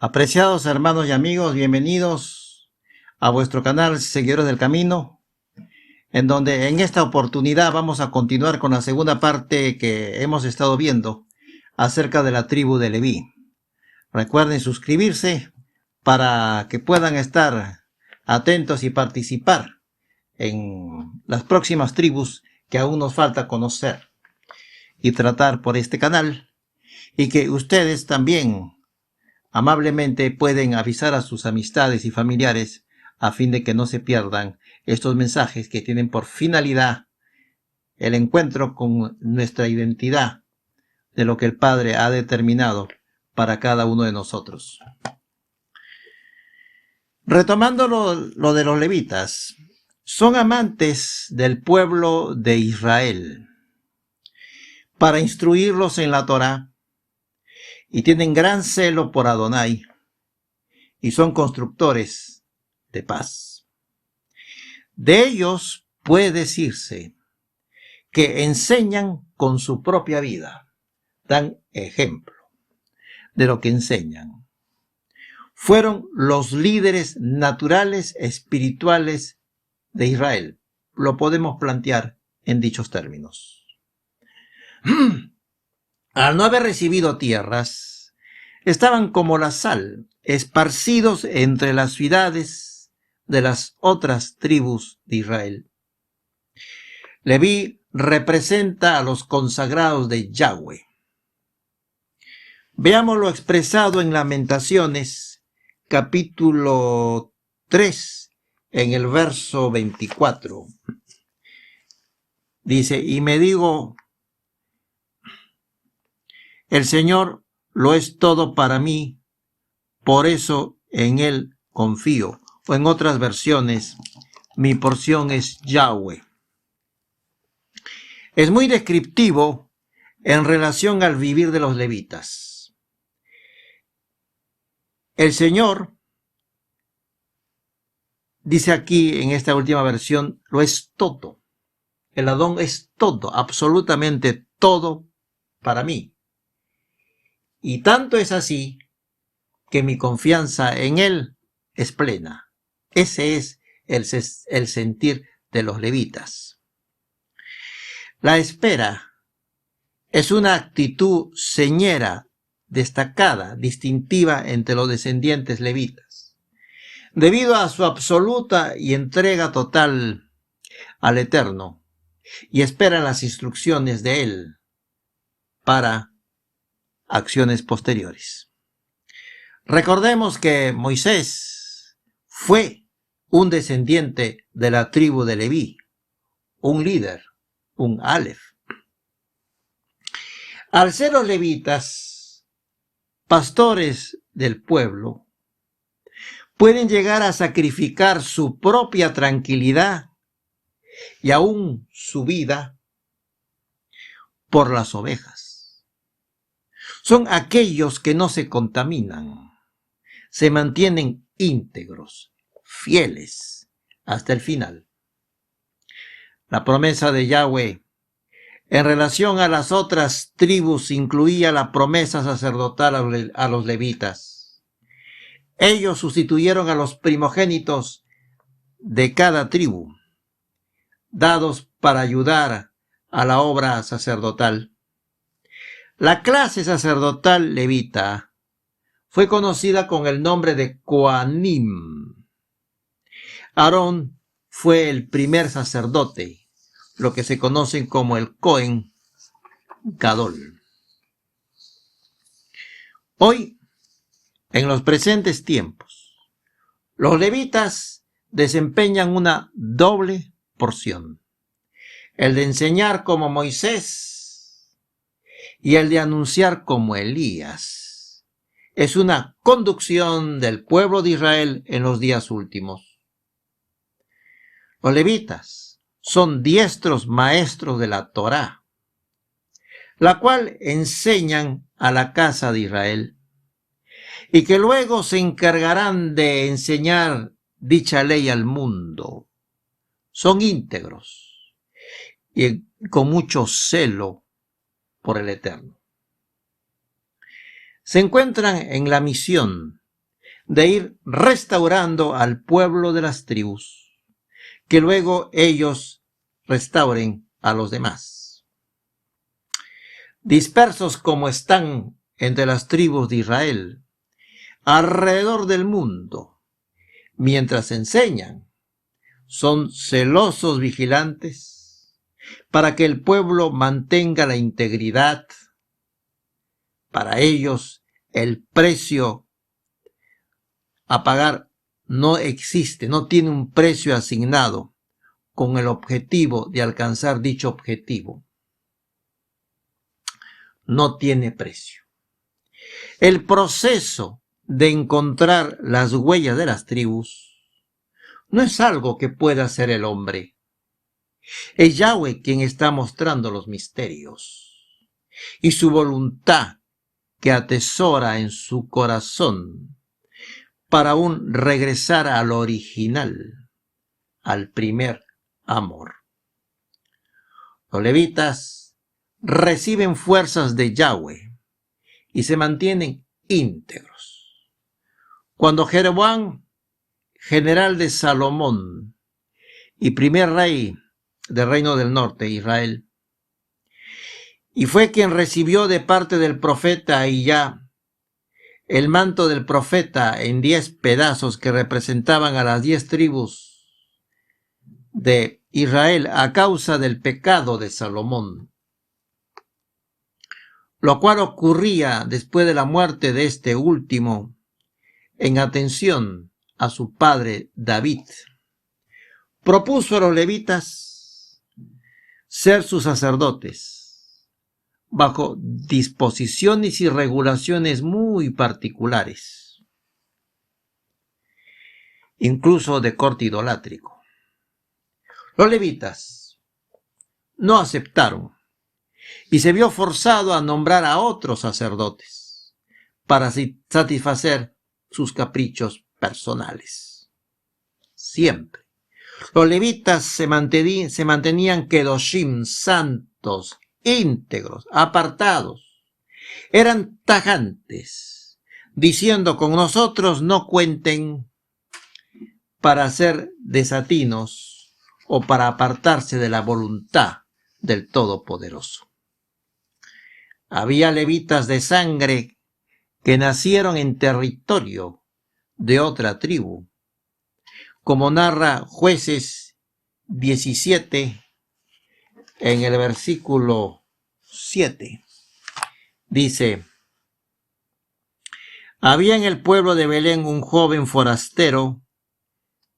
Apreciados hermanos y amigos, bienvenidos a vuestro canal Seguidores del Camino, en donde en esta oportunidad vamos a continuar con la segunda parte que hemos estado viendo acerca de la tribu de Leví. Recuerden suscribirse para que puedan estar atentos y participar en las próximas tribus que aún nos falta conocer y tratar por este canal, y que ustedes también amablemente pueden avisar a sus amistades y familiares a fin de que no se pierdan estos mensajes que tienen por finalidad el encuentro con nuestra identidad de lo que el Padre ha determinado para cada uno de nosotros. Retomando lo de los levitas, son amantes del pueblo de Israel para instruirlos en la Torá, y tienen gran celo por Adonai, y son constructores de paz. De ellos puede decirse que enseñan con su propia vida, dan ejemplo de lo que enseñan. Fueron los líderes naturales espirituales de Israel. Lo podemos plantear en dichos términos. Al no haber recibido tierras, estaban como la sal, esparcidos entre las ciudades de las otras tribus de Israel. Leví representa a los consagrados de Yahweh. Veámoslo expresado en Lamentaciones, capítulo 3, en el verso 24. Dice, y me digo, el Señor lo es todo para mí, por eso en Él confío. O en otras versiones, mi porción es Yahweh. Es muy descriptivo en relación al vivir de los levitas. El Señor, dice aquí en esta última versión, lo es todo. El Adón es todo, absolutamente todo para mí. Y tanto es así que mi confianza en Él es plena. Ese es el sentir de los levitas. La espera es una actitud señera, destacada, distintiva entre los descendientes levitas, debido a su absoluta y entrega total al Eterno, y esperan las instrucciones de Él para acciones posteriores. Recordemos que Moisés fue un descendiente de la tribu de Leví, un líder, un Aleph. Al ser los levitas pastores del pueblo, pueden llegar a sacrificar su propia tranquilidad y aún su vida por las ovejas. Son aquellos que no se contaminan, se mantienen íntegros, fieles hasta el final. La promesa de Yahweh en relación a las otras tribus incluía la promesa sacerdotal a los levitas. Ellos sustituyeron a los primogénitos de cada tribu, dados para ayudar a la obra sacerdotal. La clase sacerdotal levita fue conocida con el nombre de Coanim. Aarón fue el primer sacerdote, lo que se conoce como el Cohen Gadol. Hoy, en los presentes tiempos, los levitas desempeñan una doble porción: el de enseñar como Moisés y el de anunciar como Elías. Es una conducción del pueblo de Israel en los días últimos. Los levitas son diestros maestros de la Torá, la cual enseñan a la casa de Israel, y que luego se encargarán de enseñar dicha ley al mundo. Son íntegros y con mucho celo por el Eterno. Se encuentran en la misión de ir restaurando al pueblo de las tribus, que luego ellos restauren a los demás. Dispersos como están entre las tribus de Israel, alrededor del mundo, mientras enseñan, son celosos vigilantes para que el pueblo mantenga la integridad. Para ellos, el precio a pagar no existe, no tiene un precio asignado con el objetivo de alcanzar dicho objetivo. No tiene precio. El proceso de encontrar las huellas de las tribus no es algo que pueda hacer el hombre. Es Yahweh quien está mostrando los misterios y su voluntad que atesora en su corazón para aún regresar al original, al primer amor. Los levitas reciben fuerzas de Yahweh y se mantienen íntegros. Cuando Jeroboam, general de Salomón y primer rey del reino del norte, Israel, y fue quien recibió de parte del profeta Ahiyá el manto del profeta en 10 pedazos que representaban a las 10 tribus de Israel a causa del pecado de Salomón, lo cual ocurría después de la muerte de este último en atención a su padre David. Propuso a los levitas ser sus sacerdotes bajo disposiciones y regulaciones muy particulares, incluso de corte idolátrico. Los levitas no aceptaron y se vio forzado a nombrar a otros sacerdotes para satisfacer sus caprichos personales. Siempre. Los levitas se mantenían kedoshim, santos, íntegros, apartados. Eran tajantes, diciendo: con nosotros no cuenten para hacer desatinos o para apartarse de la voluntad del Todopoderoso. Había levitas de sangre que nacieron en territorio de otra tribu, como narra Jueces 17 en el versículo 7. Dice: había en el pueblo de Belén un joven forastero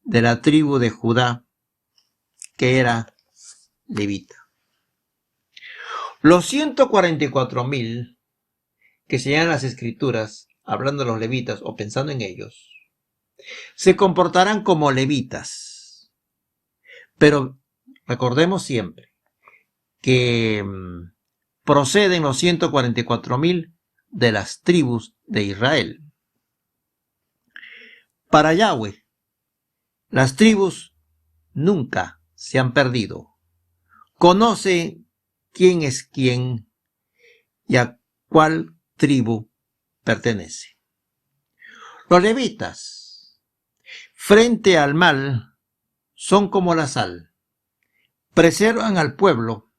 de la tribu de Judá que era levita. Los 144,000 que se llaman las escrituras, hablando de los levitas o pensando en ellos, se comportarán como levitas. Pero recordemos siempre que proceden los 144,000 de las tribus de Israel. Para Yahweh, las tribus nunca se han perdido. Conoce quién es quién y a cuál tribu pertenece. Los levitas, frente al mal, son como la sal. Preservan al pueblo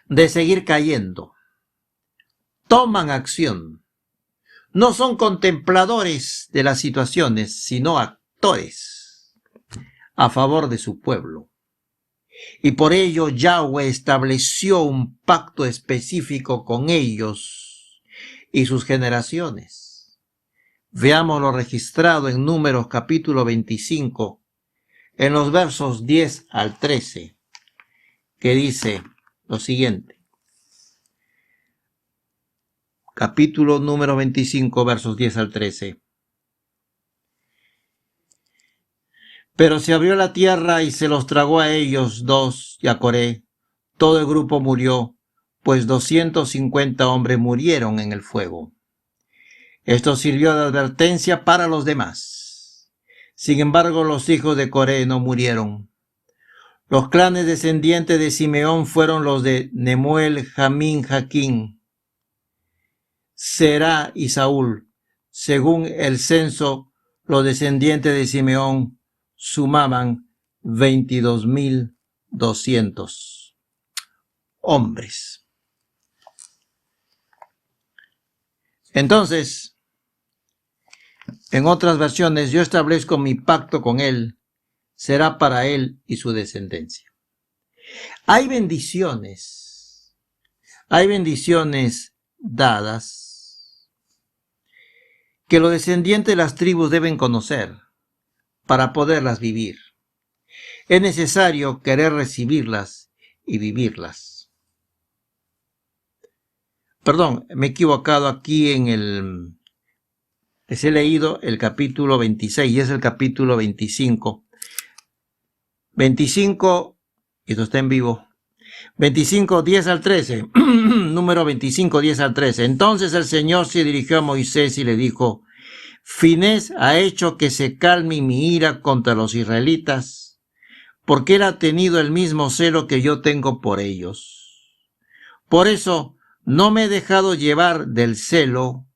de seguir cayendo. Toman acción. No son contempladores de las situaciones, sino actores a favor de su pueblo. Y por ello Yahweh estableció un pacto específico con ellos y sus generaciones. Veamos lo registrado en Números capítulo 25, en los versos 10 al 13, que dice lo siguiente. Capítulo número 25, versos 10 al 13. Pero se abrió la tierra y se los tragó a ellos dos y a Coré. Todo el grupo murió, pues 250 hombres murieron en el fuego. Esto sirvió de advertencia para los demás. Sin embargo, los hijos de Coré no murieron. Los clanes descendientes de Simeón fueron los de Nemuel, Jamín, Jaquín, Será y Saúl. según el censo, los descendientes de Simeón sumaban 22.200 hombres. Entonces, en otras versiones, yo establezco mi pacto con él, será para él y su descendencia. Hay bendiciones dadas que los descendientes de las tribus deben conocer para poderlas vivir. Es necesario querer recibirlas y vivirlas. Perdón, me he equivocado aquí les he leído el capítulo 26 y es el capítulo 25. 25, esto está en vivo. 25, 10 al 13. Número 25, 10 al 13. Entonces el Señor se dirigió a Moisés y le dijo: Finés ha hecho que se calme mi ira contra los israelitas, porque él ha tenido el mismo celo que yo tengo por ellos. Por eso no me he dejado llevar del celo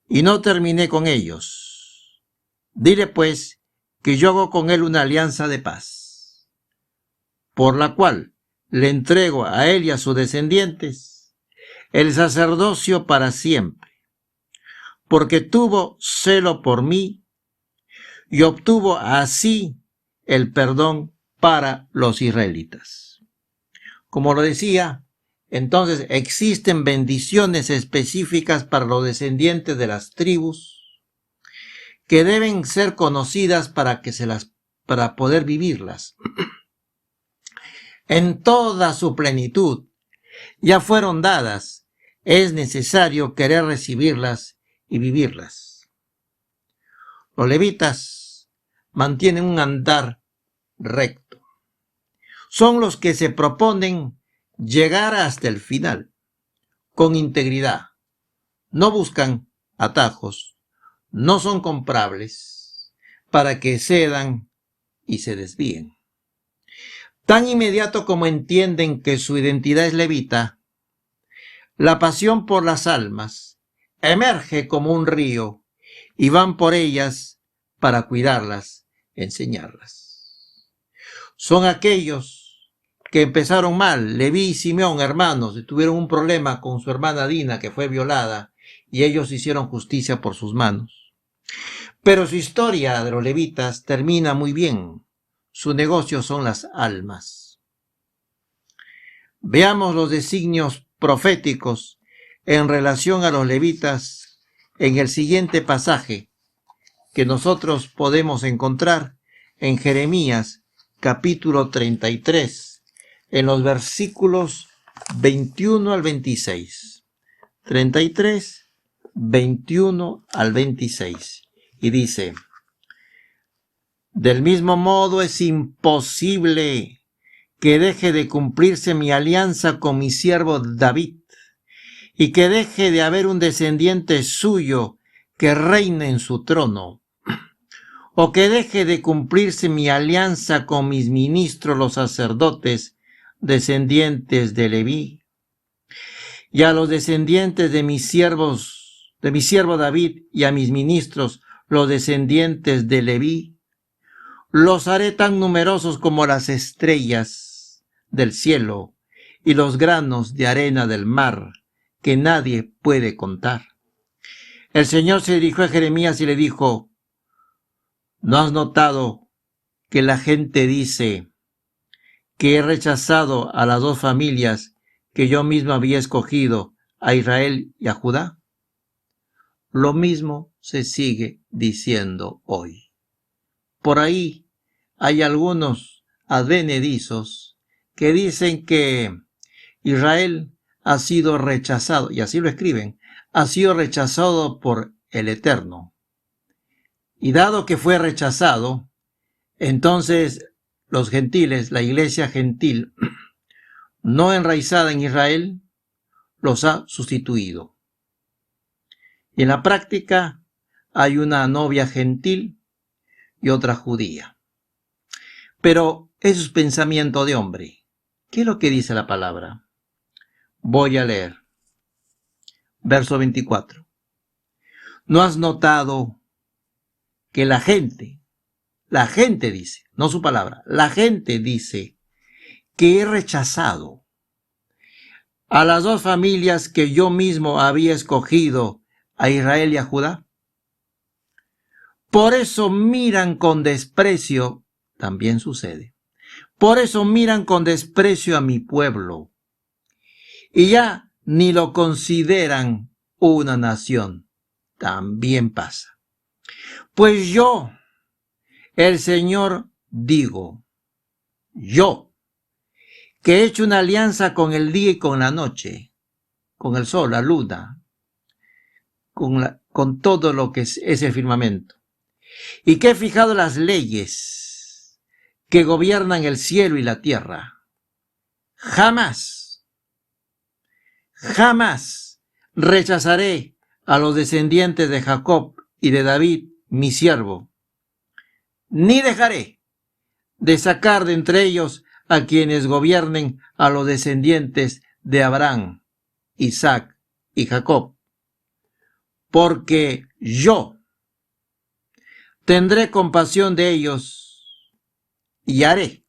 y no terminé con ellos. Dile pues que yo hago con él una alianza de paz, por la cual le entrego a él y a sus descendientes el sacerdocio para siempre, porque tuvo celo por mí y obtuvo así el perdón para los israelitas. Como lo decía, entonces existen bendiciones específicas para los descendientes de las tribus que deben ser conocidas para poder vivirlas. En toda su plenitud ya fueron dadas, es necesario querer recibirlas y vivirlas. Los levitas mantienen un andar recto. Son los que se proponen llegar hasta el final, con integridad. No buscan atajos, no son comprables para que cedan y se desvíen. Tan inmediato como entienden que su identidad es levita, la pasión por las almas emerge como un río y van por ellas para cuidarlas, enseñarlas. Son aquellos que empezaron mal. Leví y Simeón, hermanos, tuvieron un problema con su hermana Dina, que fue violada, y ellos hicieron justicia por sus manos. Pero su historia de los levitas termina muy bien. Su negocio son las almas. Veamos los designios proféticos en relación a los levitas en el siguiente pasaje que nosotros podemos encontrar en Jeremías capítulo 33, en los versículos 21 al 26. 33, 21 al 26. Y dice: Del mismo modo es imposible que deje de cumplirse mi alianza con mi siervo David, y que deje de haber un descendiente suyo que reine en su trono, o que deje de cumplirse mi alianza con mis ministros los sacerdotes, descendientes de Leví, y a los descendientes de mi siervo David, y a mis ministros los descendientes de Leví. Los haré tan numerosos como las estrellas del cielo y los granos de arena del mar, que nadie puede contar. El Señor se dirigió a Jeremías y le dijo: ¿No has notado que la gente dice que he rechazado a las dos familias que yo mismo había escogido, a Israel y a Judá? Lo mismo se sigue diciendo hoy. Por ahí hay algunos advenedizos que dicen que Israel ha sido rechazado, y así lo escriben, ha sido rechazado por el Eterno. Y dado que fue rechazado, entonces los gentiles, la iglesia gentil, no enraizada en Israel, los ha sustituido. Y en la práctica hay una novia gentil y otra judía. Pero eso es pensamiento de hombre. ¿Qué es lo que dice la palabra? Voy a leer. Verso 24. ¿No has notado que la gente dice, no su palabra, la gente dice que he rechazado a las dos familias que yo mismo había escogido, a Israel y a Judá? Por eso miran con desprecio, también sucede, por eso miran con desprecio a mi pueblo y ya ni lo consideran una nación. También pasa. Pues yo, el Señor, digo, yo, que he hecho una alianza con el día y con la noche, con el sol, la luna, con todo lo que es el firmamento, y que he fijado las leyes que gobiernan el cielo y la tierra. Jamás rechazaré a los descendientes de Jacob y de David, mi siervo, ni dejaré de sacar de entre ellos a quienes gobiernen a los descendientes de Abraham, Isaac y Jacob, porque yo tendré compasión de ellos y haré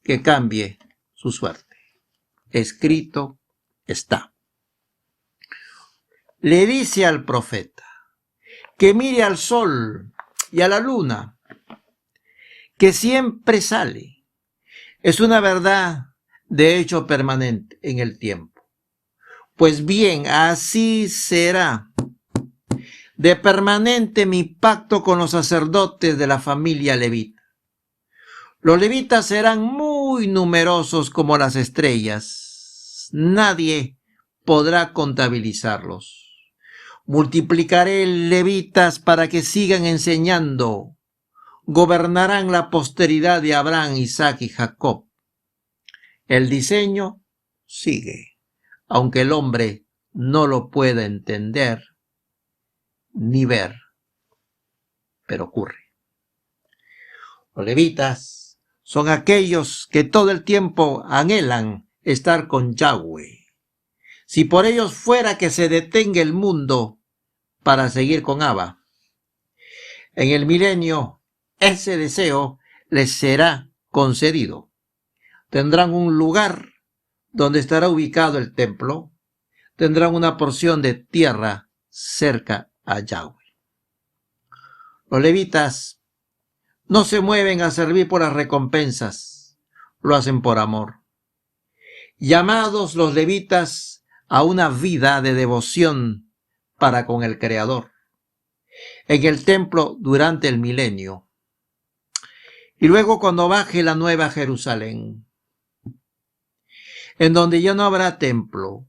que cambie su suerte. Escrito está. Le dice al profeta que mire al sol y a la luna, que siempre sale. Es una verdad de hecho permanente en el tiempo. Pues bien, así será de permanente mi pacto con los sacerdotes de la familia levita. Los levitas serán muy numerosos como las estrellas. Nadie podrá contabilizarlos. Multiplicaré levitas para que sigan enseñando. Gobernarán la posteridad de Abraham, Isaac y Jacob. El diseño sigue, aunque el hombre no lo pueda entender ni ver, pero ocurre. Los levitas son aquellos que todo el tiempo anhelan estar con Yahweh. Si por ellos fuera que se detenga el mundo para seguir con Abba, en el milenio ese deseo les será concedido. Tendrán un lugar donde estará ubicado el templo, tendrán una porción de tierra cerca a Yahweh. Los levitas no se mueven a servir por las recompensas, lo hacen por amor. Llamados los levitas a una vida de devoción para con el Creador, en el templo durante el milenio, y luego cuando baje la nueva Jerusalén, en donde ya no habrá templo,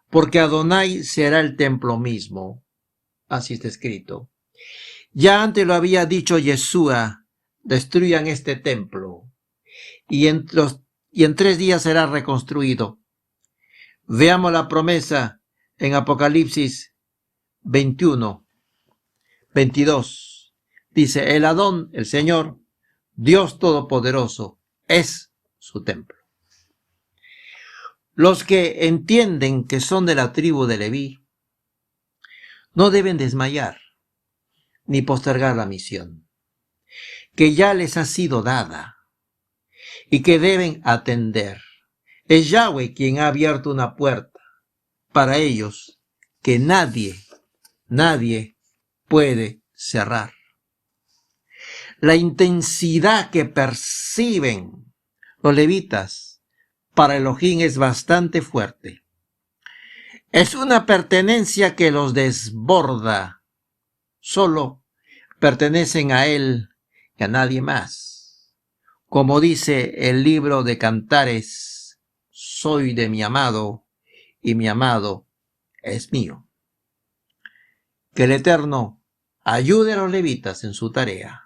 porque Adonai será el templo mismo. Así está escrito. Ya antes lo había dicho Yeshua, destruyan este templo, y en 3 días será reconstruido. Veamos la promesa en Apocalipsis 21, 22. Dice, el Adón, el Señor, Dios Todopoderoso, es su templo. Los que entienden que son de la tribu de Leví no deben desmayar ni postergar la misión, que ya les ha sido dada y que deben atender. Es Yahweh quien ha abierto una puerta para ellos que nadie puede cerrar. La intensidad que perciben los levitas para Elohim es bastante fuerte. Es una pertenencia que los desborda. Solo pertenecen a él y a nadie más. Como dice el libro de Cantares, soy de mi amado y mi amado es mío. Que el Eterno ayude a los levitas en su tarea.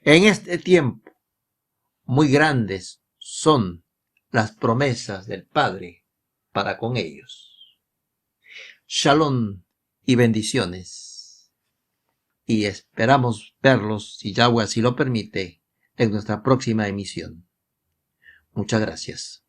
En este tiempo, muy grandes son las promesas del Padre para con ellos. Shalom y bendiciones. Y esperamos verlos, si Yahweh así lo permite, en nuestra próxima emisión. Muchas gracias.